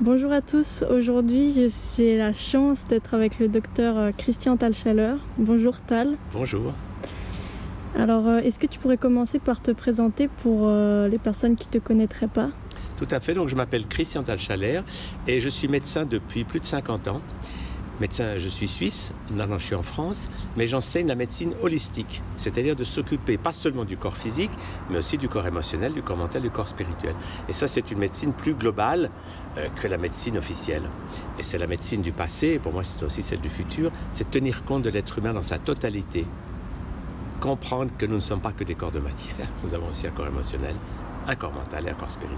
Bonjour à tous, aujourd'hui j'ai la chance d'être avec le docteur Christian Talschaller. Bonjour Tal. Bonjour. Alors est-ce que tu pourrais commencer par te présenter pour les personnes qui ne te connaîtraient pas? Tout à fait, donc je m'appelle Christian Talschaller et je suis médecin depuis plus de 50 ans. Médecin, je suis suisse, maintenant je suis en France, mais j'enseigne la médecine holistique, c'est-à-dire de s'occuper pas seulement du corps physique, mais aussi du corps émotionnel, du corps mental, du corps spirituel. Et ça, c'est une médecine plus globale que la médecine officielle. Et c'est la médecine du passé, et pour moi c'est aussi celle du futur, c'est tenir compte de l'être humain dans sa totalité. Comprendre que nous ne sommes pas que des corps de matière, nous avons aussi un corps émotionnel, un corps mental et un corps spirituel.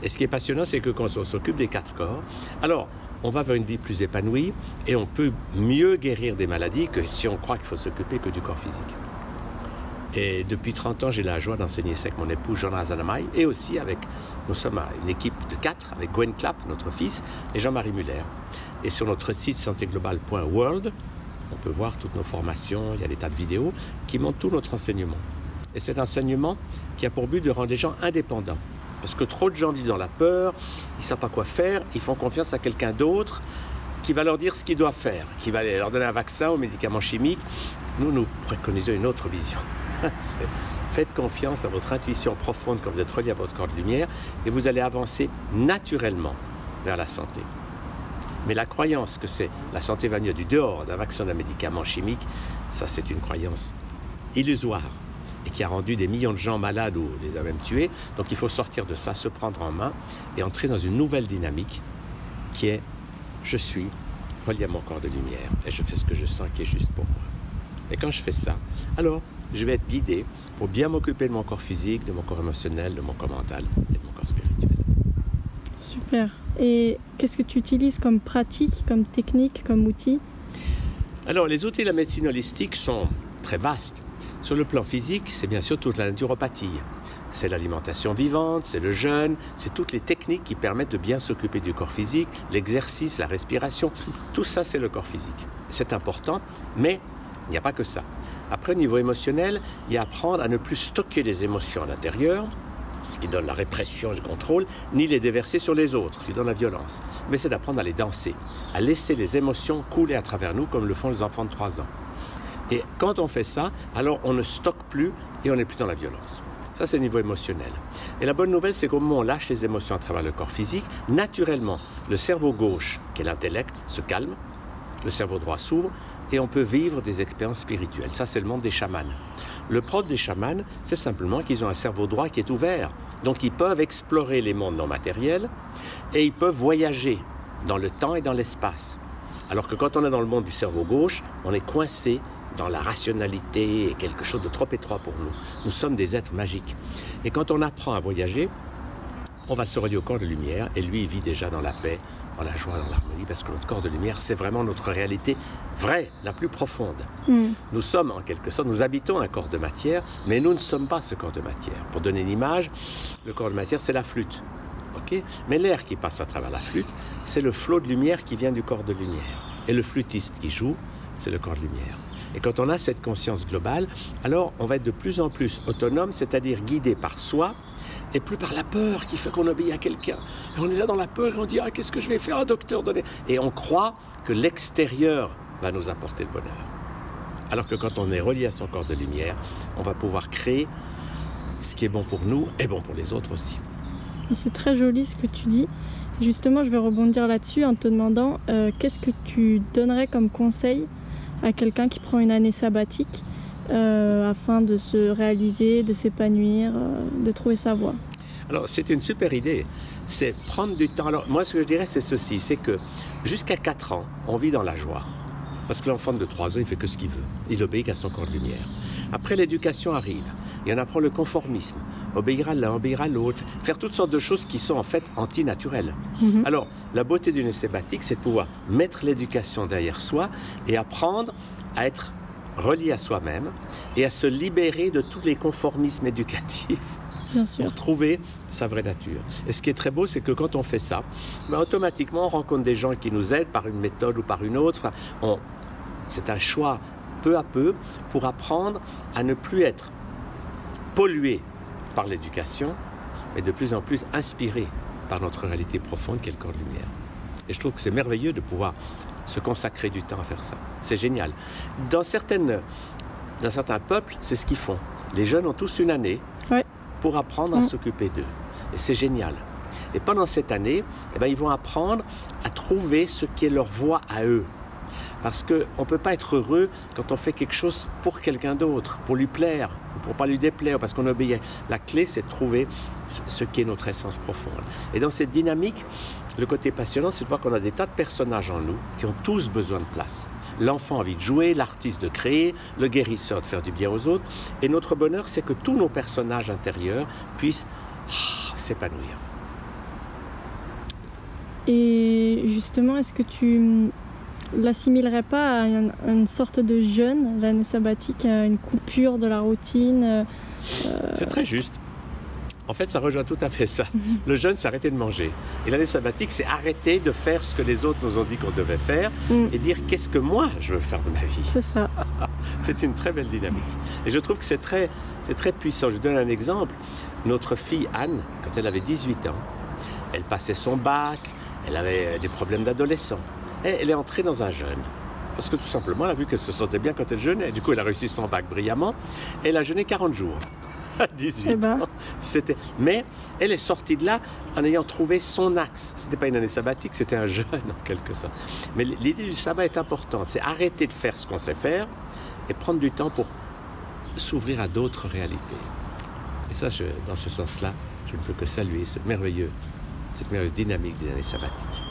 Et ce qui est passionnant, c'est que quand on s'occupe des 4 corps, alors on va vers une vie plus épanouie et on peut mieux guérir des maladies que si on croit qu'il faut s'occuper que du corps physique. Et depuis 30 ans, j'ai la joie d'enseigner ça avec mon épouse Jean Razanamay et aussi avec, nous sommes une équipe de 4 avec Gwen Clapp, notre fils, et Jean-Marie Muller. Et sur notre site santéglobale.world, on peut voir toutes nos formations, il y a des tas de vidéos qui montrent tout notre enseignement. Et cet enseignement qui a pour but de rendre les gens indépendants. Parce que trop de gens vivent dans la peur, ils ne savent pas quoi faire, ils font confiance à quelqu'un d'autre qui va leur dire ce qu'ils doivent faire, qui va leur donner un vaccin ou médicaments chimiques. Nous préconisons une autre vision. Faites confiance à votre intuition profonde quand vous êtes relié à votre corps de lumière et vous allez avancer naturellement vers la santé. Mais la croyance que la santé va mieux du dehors d'un vaccin, d'un médicament chimique, ça c'est une croyance illusoire et qui a rendu des millions de gens malades ou les a même tués. Donc il faut sortir de ça, se prendre en main et entrer dans une nouvelle dynamique qui est « je suis relié à mon corps de lumière et je fais ce que je sens qui est juste pour moi ». Et quand je fais ça, alors je vais être guidé pour bien m'occuper de mon corps physique, de mon corps émotionnel, de mon corps mental et de mon corps spirituel. Super. Et qu'est-ce que tu utilises comme pratique, comme technique, comme outil? Alors les outils de la médecine holistique sont très vastes. Sur le plan physique, c'est bien sûr toute la naturopathie. C'est l'alimentation vivante, c'est le jeûne, c'est toutes les techniques qui permettent de bien s'occuper du corps physique, l'exercice, la respiration, tout ça c'est le corps physique. C'est important, mais il n'y a pas que ça. Après, au niveau émotionnel, il y a apprendre à ne plus stocker les émotions à l'intérieur, ce qui donne la répression et le contrôle, ni les déverser sur les autres, ce qui donne la violence. Mais c'est d'apprendre à les danser, à laisser les émotions couler à travers nous comme le font les enfants de 3 ans. Et quand on fait ça, alors on ne stocke plus et on n'est plus dans la violence. Ça, c'est le niveau émotionnel. Et la bonne nouvelle, c'est qu'au moment où on lâche les émotions à travers le corps physique, naturellement, le cerveau gauche, qui est l'intellect, se calme, le cerveau droit s'ouvre et on peut vivre des expériences spirituelles. Ça, c'est le monde des chamans. Le propre des chamans, c'est simplement qu'ils ont un cerveau droit qui est ouvert. Donc, ils peuvent explorer les mondes non matériels et ils peuvent voyager dans le temps et dans l'espace. Alors que quand on est dans le monde du cerveau gauche, on est coincé dans la rationalité et quelque chose de trop étroit pour nous. Nous sommes des êtres magiques. Et quand on apprend à voyager, on va se relier au corps de lumière et lui, il vit déjà dans la paix, dans la joie, dans l'harmonie, parce que notre corps de lumière, c'est vraiment notre réalité vraie, la plus profonde. Nous sommes en quelque sorte, nous habitons un corps de matière, mais nous ne sommes pas ce corps de matière. Pour donner une image, le corps de matière, c'est la flûte. Okay? Mais l'air qui passe à travers la flûte, c'est le flot de lumière qui vient du corps de lumière. Et le flûtiste qui joue, c'est le corps de lumière. Et quand on a cette conscience globale, alors on va être de plus en plus autonome, c'est-à-dire guidé par soi, et plus par la peur qui fait qu'on obéit à quelqu'un. Et on est là dans la peur et on dit « Ah, qu'est-ce que je vais faire, un docteur donné ?» Et on croit que l'extérieur va nous apporter le bonheur. Alors que quand on est relié à son corps de lumière, on va pouvoir créer ce qui est bon pour nous et bon pour les autres aussi. C'est très joli ce que tu dis. Justement, je vais rebondir là-dessus en te demandant qu'est-ce que tu donnerais comme conseil à quelqu'un qui prend une année sabbatique afin de se réaliser, de s'épanouir, de trouver sa voie. Alors, c'est une super idée. C'est prendre du temps. Alors, moi, ce que je dirais, c'est ceci. C'est que jusqu'à 4 ans, on vit dans la joie. Parce que l'enfant de 3 ans, il fait que ce qu'il veut. Il obéit qu'à son corps de lumière. Après, l'éducation arrive. Et on apprend le conformisme. Obéir à l'un, obéir à l'autre. Faire toutes sortes de choses qui sont en fait antinaturelles. Alors, la beauté d'une année sabbatique, c'est de pouvoir mettre l'éducation derrière soi et apprendre à être relié à soi-même et à se libérer de tous les conformismes éducatifs pour trouver sa vraie nature. Et ce qui est très beau, c'est que quand on fait ça, ben, automatiquement, on rencontre des gens qui nous aident par une méthode ou par une autre. Enfin, c'est un choix peu à peu pour apprendre à ne plus être pollué par l'éducation, mais de plus en plus inspiré par notre réalité profonde qui est le corps de lumière. Et je trouve que c'est merveilleux de pouvoir se consacrer du temps à faire ça. C'est génial. Dans certains peuples, c'est ce qu'ils font. Les jeunes ont tous une année pour apprendre à s'occuper d'eux. Et c'est génial. Et pendant cette année, eh bien, ils vont apprendre à trouver ce qui est leur voie à eux. Parce qu'on ne peut pas être heureux quand on fait quelque chose pour quelqu'un d'autre, pour lui plaire, pour ne pas lui déplaire, parce qu'on obéit. La clé, c'est de trouver ce qui est notre essence profonde. Et dans cette dynamique, le côté passionnant, c'est de voir qu'on a des tas de personnages en nous qui ont tous besoin de place. L'enfant a envie de jouer, l'artiste de créer, le guérisseur de faire du bien aux autres. Et notre bonheur, c'est que tous nos personnages intérieurs puissent s'épanouir. Et justement, est-ce que tu l'assimilerais pas à une sorte de jeûne, l'année sabbatique, à une coupure de la routine C'est très juste. En fait, ça rejoint tout à fait ça. Le jeûne, c'est arrêter de manger. Et l'année sabbatique, c'est arrêter de faire ce que les autres nous ont dit qu'on devait faire et dire qu'est-ce que moi, je veux faire de ma vie. C'est ça. C'est une très belle dynamique. Et je trouve que c'est très puissant. Je donne un exemple. Notre fille Anne, quand elle avait 18 ans, elle passait son bac, elle avait des problèmes d'adolescent. Et elle est entrée dans un jeûne. Parce que tout simplement, elle a vu qu'elle se sentait bien quand elle jeûnait. Du coup, elle a réussi son bac brillamment. Elle a jeûné 40 jours. À 18 ans. Mais elle est sortie de là en ayant trouvé son axe. Ce n'était pas une année sabbatique, c'était un jeûne en quelque sorte. Mais l'idée du sabbat est importante. C'est arrêter de faire ce qu'on sait faire et prendre du temps pour s'ouvrir à d'autres réalités. Et ça, dans ce sens-là, je ne peux que saluer cette merveilleuse dynamique des années sabbatiques.